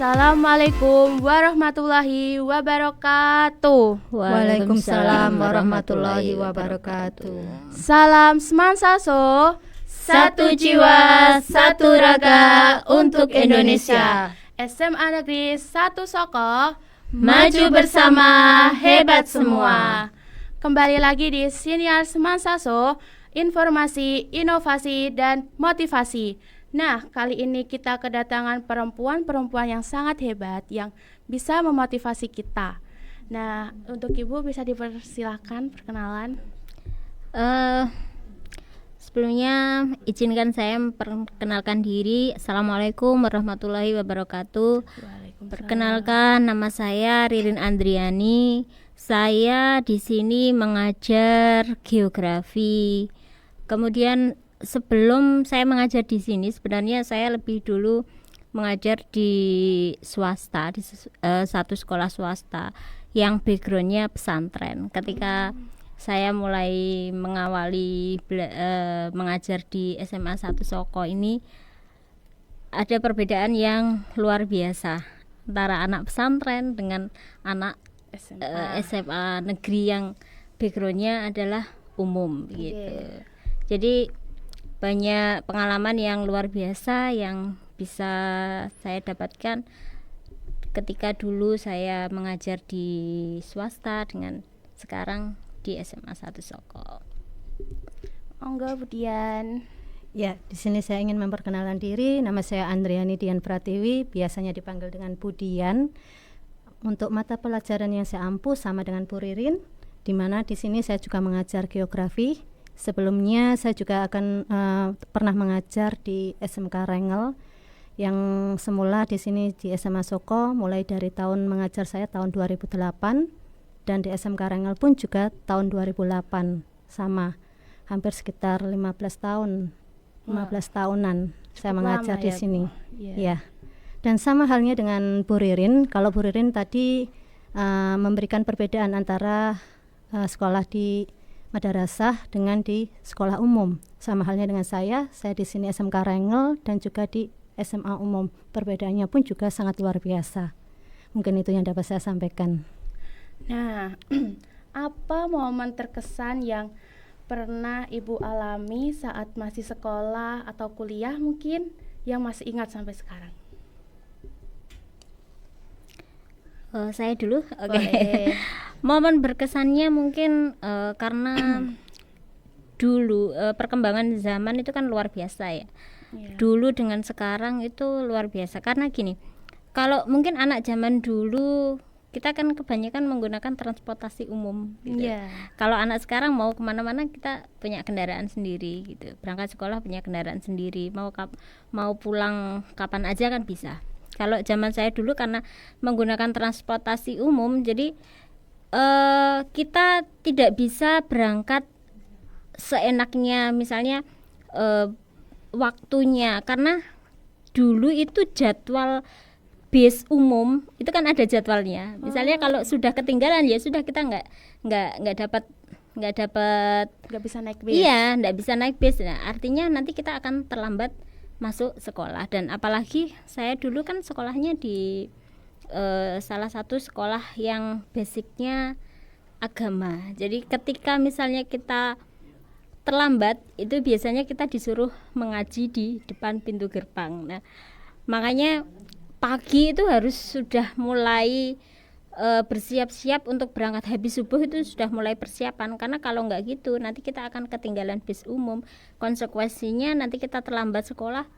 Assalamualaikum warahmatullahi wabarakatuh. Waalaikumsalam warahmatullahi wabarakatuh. Salam Semansaso, satu jiwa, satu raga untuk Indonesia. SMA Negeri 1 Soko, maju bersama, hebat semua. Kembali lagi di Siniar Semansaso, informasi, inovasi, dan motivasi. Nah, kali ini kita kedatangan perempuan-perempuan yang sangat hebat yang bisa memotivasi kita. Nah, untuk Ibu bisa dipersilakan perkenalan. Sebelumnya izinkan saya memperkenalkan diri. Assalamualaikum warahmatullahi wabarakatuh. Perkenalkan, nama saya Ririn Andriani. Saya di sini mengajar geografi. Kemudian sebelum saya mengajar di sini, sebenarnya saya lebih dulu mengajar di swasta, di satu sekolah swasta yang backgroundnya pesantren. Ketika saya mulai mengawali mengajar di SMA 1 Soko ini, ada perbedaan yang luar biasa antara anak pesantren dengan anak SMA negeri yang backgroundnya adalah umum gitu. Jadi banyak pengalaman yang luar biasa yang bisa saya dapatkan ketika dulu saya mengajar di swasta dengan sekarang di SMA 1 Soko. Monggo Budian. Ya, di sini saya ingin memperkenalkan diri. Nama saya Andriani Dian Pratiwi, biasanya dipanggil dengan Budian. Untuk mata pelajaran yang saya ampu sama dengan Bu Ririn, di mana di sini saya juga mengajar geografi. Sebelumnya saya juga akan pernah mengajar di SMK Rengel yang semula di sini di SMA Soko, mulai dari tahun mengajar saya tahun 2008, dan di SMK Rengel pun juga tahun 2008, sama hampir sekitar 15 tahunan saya mengajar di sini. Ya. Dan sama halnya dengan Bu Ririn. Kalau Bu Ririn tadi memberikan perbedaan antara sekolah di madrasah dengan di sekolah umum. Sama halnya dengan saya di sini SMK Rengel dan juga di SMA umum. Perbedaannya pun juga sangat luar biasa. Mungkin itu yang dapat saya sampaikan. Nah, apa momen terkesan yang pernah Ibu alami saat masih sekolah atau kuliah mungkin yang masih ingat sampai sekarang? Saya dulu, oke. Momen berkesannya mungkin karena dulu perkembangan zaman itu kan luar biasa ya. Dulu dengan sekarang itu luar biasa karena gini, kalau mungkin anak zaman dulu kita kan kebanyakan menggunakan transportasi umum gitu. Kalau anak sekarang mau kemana-mana kita punya kendaraan sendiri gitu, berangkat sekolah punya kendaraan sendiri, mau pulang kapan aja kan bisa. Kalau zaman saya dulu karena menggunakan transportasi umum, jadi kita tidak bisa berangkat seenaknya, misalnya waktunya, karena dulu itu jadwal bis umum itu kan ada jadwalnya. Misalnya kalau sudah ketinggalan ya sudah, kita nggak bisa naik bis. Iya, nggak bisa naik bis. Nah, artinya nanti kita akan terlambat masuk sekolah. Dan apalagi saya dulu kan sekolahnya di salah satu sekolah yang basicnya agama. Jadi ketika misalnya kita terlambat, itu biasanya kita disuruh mengaji di depan pintu gerbang. Nah, makanya pagi itu harus sudah mulai bersiap-siap untuk berangkat, habis subuh itu sudah mulai persiapan, karena kalau nggak gitu nanti kita akan ketinggalan bis umum. Konsekuensinya nanti kita terlambat sekolah,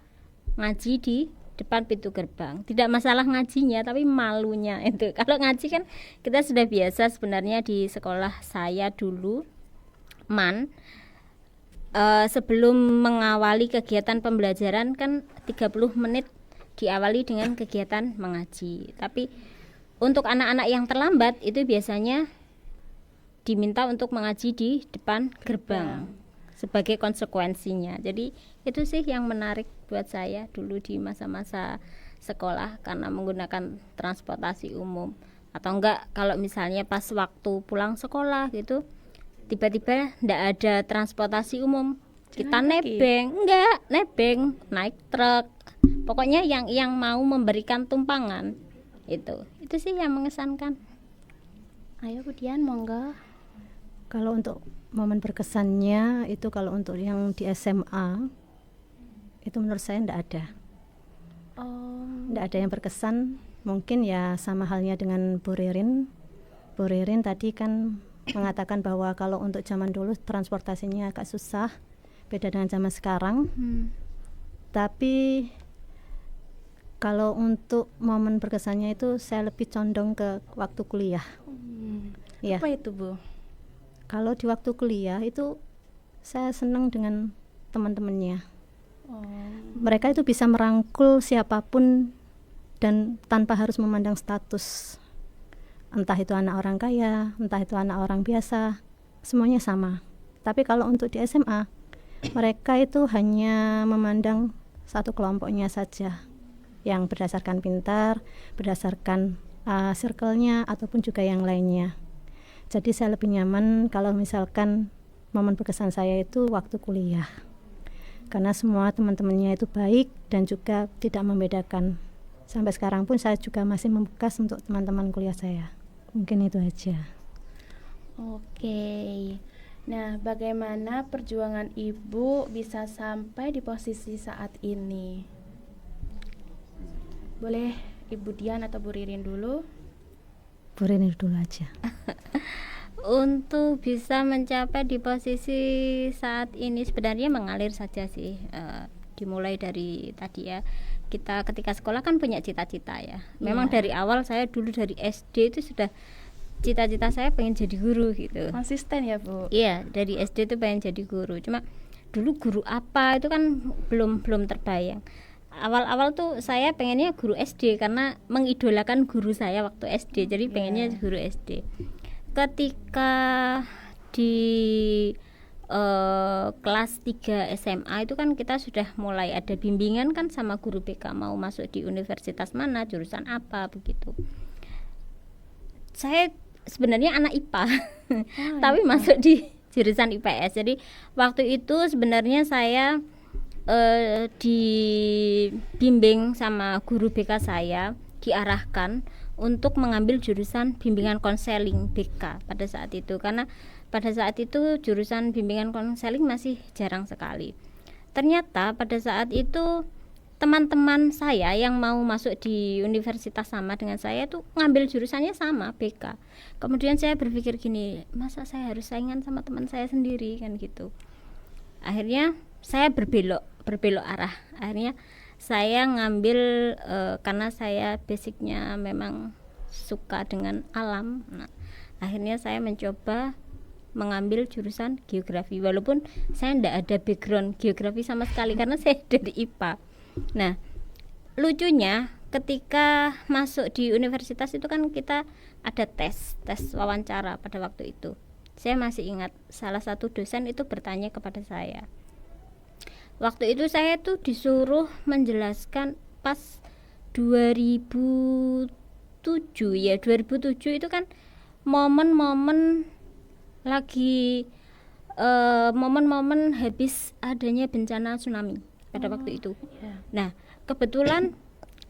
ngaji di depan pintu gerbang. Tidak masalah ngajinya, tapi malunya itu. Kalau ngaji kan kita sudah biasa sebenarnya. Di sekolah saya dulu sebelum mengawali kegiatan pembelajaran kan 30 menit diawali dengan kegiatan mengaji. Tapi untuk anak-anak yang terlambat itu biasanya diminta untuk mengaji di depan gerbang sebagai konsekuensinya. Jadi itu sih yang menarik buat saya dulu di masa-masa sekolah, karena menggunakan transportasi umum. Atau enggak kalau misalnya pas waktu pulang sekolah gitu, tiba-tiba enggak ada transportasi umum, kita nebeng naik truk, pokoknya yang mau memberikan tumpangan itu sih yang mengesankan. Ayo Bu Dian, monggo. Kalau untuk momen berkesannya itu, kalau untuk yang di SMA itu menurut saya tidak ada. Tidak ada yang berkesan. Mungkin ya sama halnya dengan Bu Ririn. Bu Ririn tadi kan mengatakan bahwa kalau untuk zaman dulu transportasinya agak susah, beda dengan zaman sekarang. Tapi kalau untuk momen berkesannya itu saya lebih condong ke waktu kuliah. Ya. Apa itu Bu? Kalau di waktu kuliah itu saya senang dengan teman-temannya. Mereka itu bisa merangkul siapapun dan tanpa harus memandang status. Entah itu anak orang kaya, entah itu anak orang biasa, semuanya sama. Tapi kalau untuk di SMA, mereka itu hanya memandang satu kelompoknya saja, yang berdasarkan pintar, berdasarkan circle-nya ataupun juga yang lainnya. Jadi saya lebih nyaman kalau misalkan momen berkesan saya itu waktu kuliah, karena semua teman-temannya itu baik dan juga tidak membedakan. Sampai sekarang pun saya juga masih membekas untuk teman-teman kuliah saya. Mungkin itu aja. Oke. Nah, bagaimana perjuangan Ibu bisa sampai di posisi saat ini? Boleh Ibu Dian atau Bu Ririn dulu? Bu Ririn dulu aja. Untuk bisa mencapai di posisi saat ini sebenarnya mengalir saja sih. Dimulai dari tadi ya, kita ketika sekolah kan punya cita-cita ya. Memang dari awal saya dulu dari SD itu sudah cita-cita saya pengen jadi guru gitu. Konsisten ya Bu? Iya, dari SD itu pengen jadi guru. Cuma dulu guru apa itu kan belum terbayang. Awal-awal tuh saya pengennya guru SD karena mengidolakan guru saya waktu SD. Jadi pengennya guru SD. Ketika di kelas 3 SMA itu kan kita sudah mulai ada bimbingan kan sama guru BK, mau masuk di universitas mana, jurusan apa begitu. Saya sebenarnya anak IPA tapi masuk di jurusan IPS. Jadi waktu itu sebenarnya saya dibimbing sama guru BK saya, diarahkan untuk mengambil jurusan bimbingan konseling BK pada saat itu, karena pada saat itu jurusan bimbingan konseling masih jarang sekali. Ternyata pada saat itu teman-teman saya yang mau masuk di universitas sama dengan saya tuh ngambil jurusannya sama, BK. Kemudian saya berpikir gini, masa saya harus saingan sama teman saya sendiri kan gitu. Akhirnya saya berbelok arah. Akhirnya saya ngambil karena saya basicnya memang suka dengan alam. Nah, akhirnya saya mencoba mengambil jurusan geografi, walaupun saya tidak ada background geografi sama sekali karena saya dari IPA. Nah, lucunya ketika masuk di universitas itu kan kita ada tes wawancara pada waktu itu. Saya masih ingat salah satu dosen itu bertanya kepada saya. Waktu itu saya tuh disuruh menjelaskan pas 2007 itu kan momen-momen lagi momen-momen habis adanya bencana tsunami pada waktu itu. Nah, kebetulan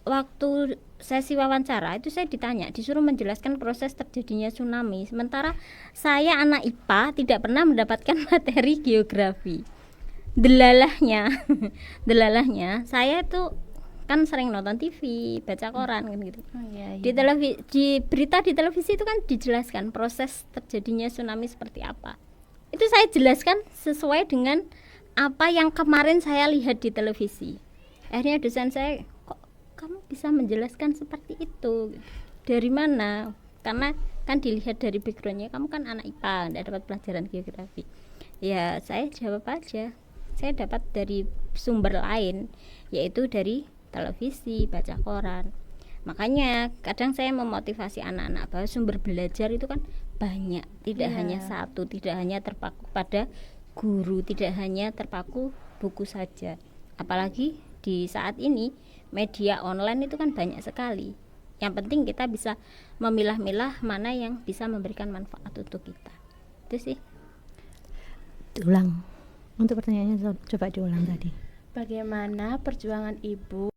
waktu sesi wawancara itu saya disuruh menjelaskan proses terjadinya tsunami, sementara saya anak IPA tidak pernah mendapatkan materi geografi. Delalahnya saya tuh kan sering nonton TV, baca koran kan gitu. Di berita di televisi itu kan dijelaskan proses terjadinya tsunami seperti apa. Itu saya jelaskan sesuai dengan apa yang kemarin saya lihat di televisi. Akhirnya dosen saya, kok kamu bisa menjelaskan seperti itu? Dari mana? Karena kan dilihat dari backgroundnya, kamu kan anak IPA, tidak dapat pelajaran geografi. Ya saya jawab aja, saya dapat dari sumber lain, yaitu dari televisi, baca koran. Makanya kadang saya memotivasi anak-anak bahwa sumber belajar itu kan banyak, tidak hanya satu, tidak hanya terpaku pada guru, tidak hanya terpaku buku saja. Apalagi di saat ini media online itu kan banyak sekali. Yang penting kita bisa memilah-milah mana yang bisa memberikan manfaat untuk kita. Itu sih. Diulang. Untuk pertanyaannya coba diulang tadi. Bagaimana perjuangan Ibu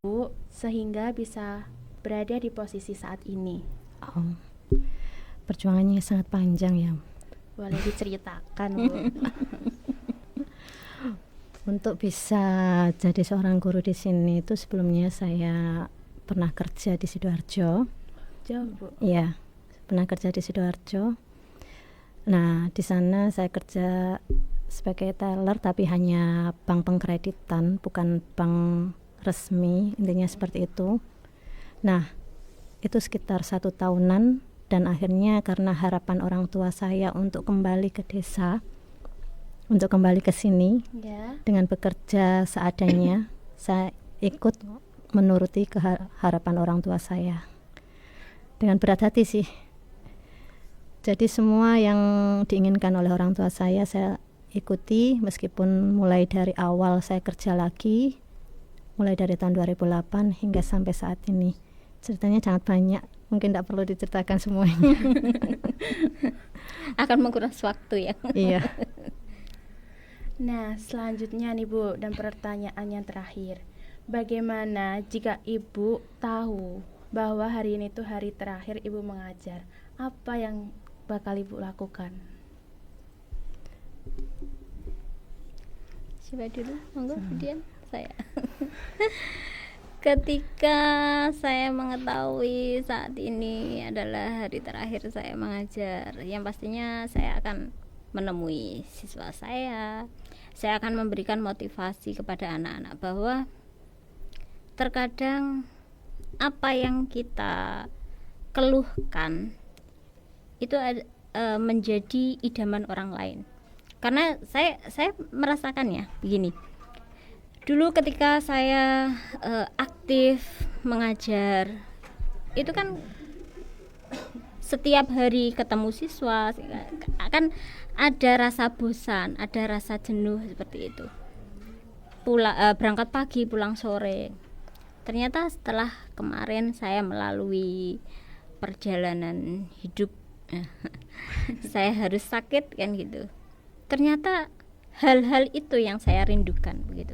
sehingga bisa berada di posisi saat ini? Oh, perjuangannya sangat panjang ya. Boleh diceritakan, Bu? Untuk bisa jadi seorang guru di sini itu sebelumnya saya pernah kerja di Sidoarjo. Jauh, Bu. Iya, pernah kerja di Sidoarjo. Nah, di sana saya kerja sebagai teller tapi hanya bank pengkreditan, bukan bank resmi, intinya seperti itu. Nah, itu sekitar 1 tahunan dan akhirnya karena harapan orang tua saya untuk kembali ke desa, untuk kembali ke sini Ya. dengan bekerja seadanya, saya ikut menuruti harapan orang tua saya dengan berat hati sih. Jadi semua yang diinginkan oleh orang tua saya ikuti, meskipun mulai dari awal saya kerja lagi, mulai dari tahun 2008 hingga sampai saat ini. Ceritanya sangat banyak, mungkin tidak perlu diceritakan semuanya. Akan menguras waktu ya. Iya. Nah, selanjutnya nih, Bu, dan pertanyaan yang terakhir. Bagaimana jika Ibu tahu bahwa hari ini tuh hari terakhir Ibu mengajar? Apa yang bakal Ibu lakukan? Coba dulu, monggo kemudian saya. Ketika saya mengetahui saat ini adalah hari terakhir saya mengajar, yang pastinya saya akan menemui siswa saya akan memberikan motivasi kepada anak-anak bahwa terkadang apa yang kita keluhkan itu menjadi idaman orang lain. Karena saya merasakannya begini. Dulu ketika saya aktif mengajar, itu kan setiap hari ketemu siswa akan ada rasa bosan, ada rasa jenuh seperti itu. Berangkat pagi, pulang sore. Ternyata setelah kemarin saya melalui perjalanan hidup, saya harus sakit kan gitu. Ternyata hal-hal itu yang saya rindukan begitu.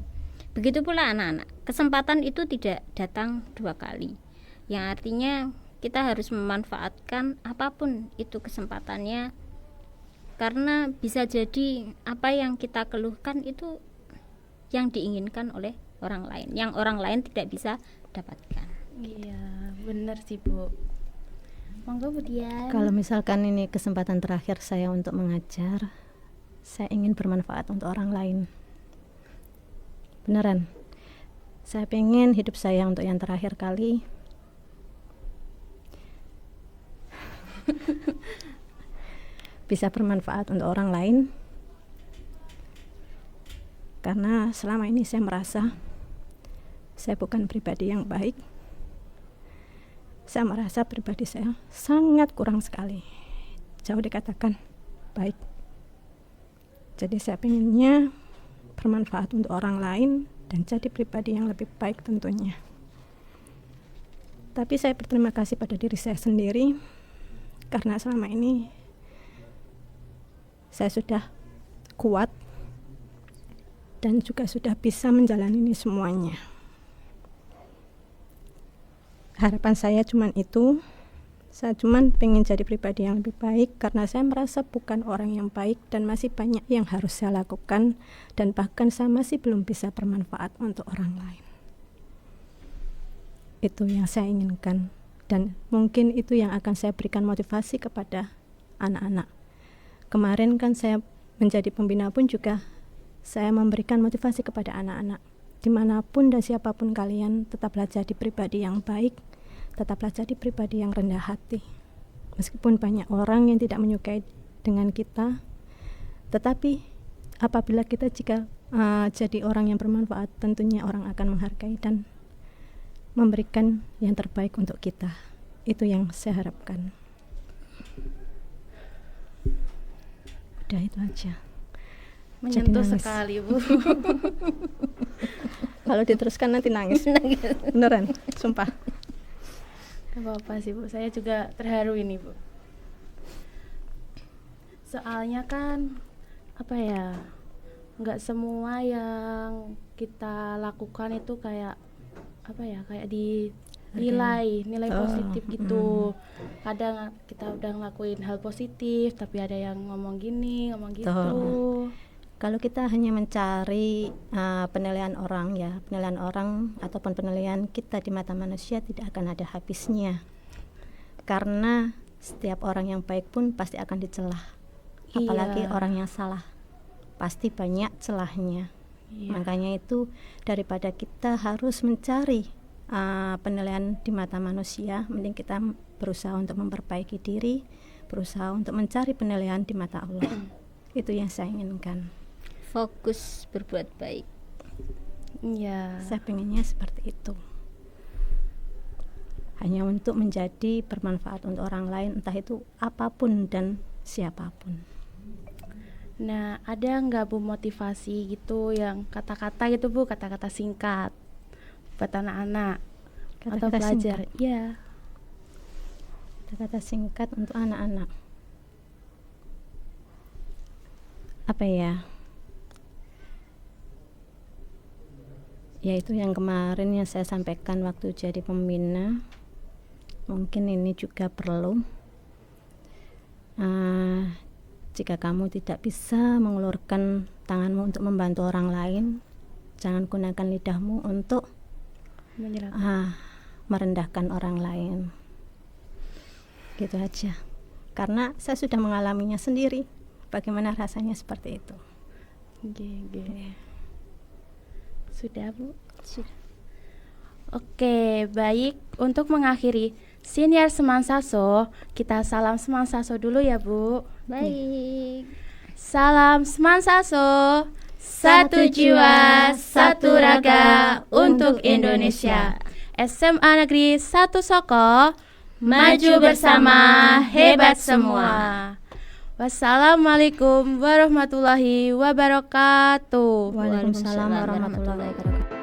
Begitu pula anak-anak. Kesempatan itu tidak datang 2 kali. Yang artinya kita harus memanfaatkan apapun itu kesempatannya, karena bisa jadi apa yang kita keluhkan itu yang diinginkan oleh orang lain, yang orang lain tidak bisa dapatkan. Iya, benar sih, Bu. Monggo, Bu Dian. Kalau misalkan ini kesempatan terakhir saya untuk mengajar, saya ingin bermanfaat untuk orang lain. Beneran. Saya pengen hidup saya untuk yang terakhir kali bisa bermanfaat untuk orang lain. Karena selama ini saya merasa saya bukan pribadi yang baik. Saya merasa pribadi saya sangat kurang sekali, jauh dikatakan baik. Jadi saya pengennya bermanfaat untuk orang lain dan jadi pribadi yang lebih baik tentunya. Tapi saya berterima kasih pada diri saya sendiri, karena selama ini saya sudah kuat dan juga sudah bisa menjalani ini semuanya. Harapan saya cuman itu. Saya cuman pengen jadi pribadi yang lebih baik, karena saya merasa bukan orang yang baik dan masih banyak yang harus saya lakukan, dan bahkan saya masih belum bisa bermanfaat untuk orang lain. Itu yang saya inginkan, dan mungkin itu yang akan saya berikan motivasi kepada anak-anak. Kemarin kan saya menjadi pembina pun juga saya memberikan motivasi kepada anak-anak. Dimanapun dan siapapun kalian, tetaplah jadi pribadi yang baik, tetaplah jadi pribadi yang rendah hati. Meskipun banyak orang yang tidak menyukai dengan kita, tetapi apabila kita jadi orang yang bermanfaat, tentunya orang akan menghargai dan memberikan yang terbaik untuk kita. Itu yang saya harapkan. Udah, itu aja. Menyentuh nangis sekali, Bu. Kalau diteruskan nanti nangis. Beneran, sumpah. Gak apa-apa sih, Bu. Saya juga terharu ini, Bu. Soalnya kan nggak semua yang kita lakukan itu kayak apa ya, kayak nilai positif gitu. Kadang kita udah ngelakuin hal positif tapi ada yang ngomong gini, ngomong gitu. Kalau kita hanya mencari penilaian orang ataupun penilaian kita di mata manusia, tidak akan ada habisnya. Karena setiap orang yang baik pun pasti akan dicela. Apalagi orang yang salah, pasti banyak celahnya. Makanya itu daripada kita harus mencari penilaian di mata manusia, mending kita berusaha untuk memperbaiki diri, berusaha untuk mencari penilaian di mata Allah. Itu yang saya inginkan. Fokus berbuat baik. Iya. Saya pengennya seperti itu. Hanya untuk menjadi bermanfaat untuk orang lain, entah itu apapun dan siapapun. Nah, ada nggak Bu motivasi gitu yang kata-kata gitu Bu, kata-kata singkat buat anak-anak atau pelajar? Iya. Kata-kata singkat untuk anak-anak. Apa ya? Yaitu yang kemarin yang saya sampaikan waktu jadi pembina. Mungkin ini juga perlu. Jika kamu tidak bisa mengulurkan tanganmu untuk membantu orang lain, jangan gunakan lidahmu untuk merendahkan orang lain. Gitu aja. Karena saya sudah mengalaminya sendiri. Bagaimana rasanya seperti itu. Sudah Bu? Sudah. Oke, baik. Untuk mengakhiri Siniar Semansaso, kita salam Semansaso dulu ya Bu. Baik. Salam Semansaso, satu jiwa, satu raga untuk Indonesia. SMA Negeri 1 Soko, maju bersama, hebat semua. Wassalamualaikum warahmatullahi wabarakatuh. Waalaikumsalam warahmatullahi wabarakatuh.